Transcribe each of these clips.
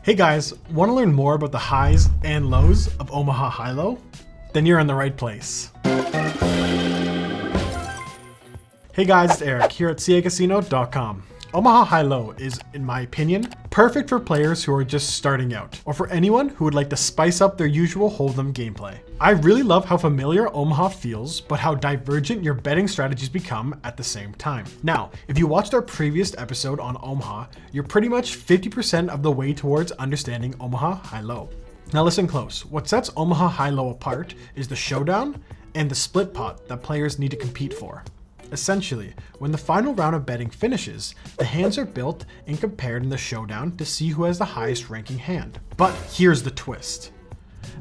Hey guys, want to learn more about the highs and lows of Omaha High-Low? Then you're in the right place. Hey guys, it's Eric here at cacasino.com. Omaha High-Low is, in my opinion, perfect for players who are just starting out, or for anyone who would like to spice up their usual hold'em gameplay. I really love how familiar Omaha feels, but how divergent your betting strategies become at the same time. Now, if you watched our previous episode on Omaha, you're pretty much 50% of the way towards understanding Omaha High-Low. Now listen close, what sets Omaha High-Low apart is the showdown and the split pot that players need to compete for. Essentially, when the final round of betting finishes, the hands are built and compared in the showdown to see who has the highest ranking hand. But here's the twist.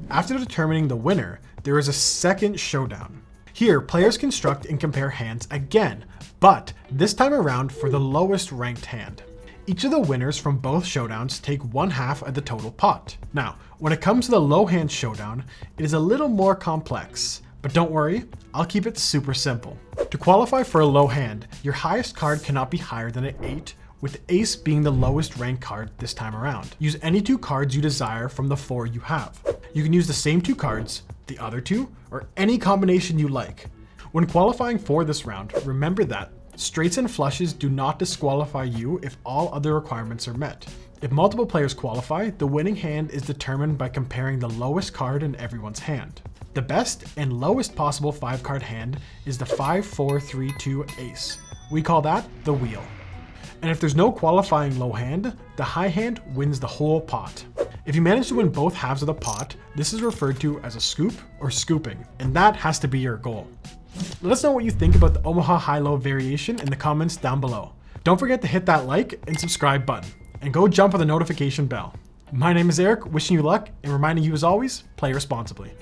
After determining the winner, there is a second showdown. Here, players construct and compare hands again, but this time around for the lowest ranked hand. Each of the winners from both showdowns take 1/2 of the total pot. Now, when it comes to the low hand showdown, it is a little more complex. But don't worry, I'll keep it super simple. To qualify for a low hand, your highest card cannot be higher than an 8, with ace being the lowest ranked card this time around. Use any 2 cards you desire from the 4 you have. You can use the same 2 cards, the other 2, or any combination you like. When qualifying for this round, remember that straights and flushes do not disqualify you if all other requirements are met. If multiple players qualify, the winning hand is determined by comparing the lowest card in everyone's hand. The best and lowest possible 5-card hand is the 5-4-3-2 ace. We call that the wheel. And if there's no qualifying low hand, the high hand wins the whole pot. If you manage to win both halves of the pot, this is referred to as a scoop or scooping, and that has to be your goal. Let us know what you think about the Omaha High-Low variation in the comments down below. Don't forget to hit that like and subscribe button, and go jump on the notification bell. My name is Eric, wishing you luck and reminding you as always, play responsibly.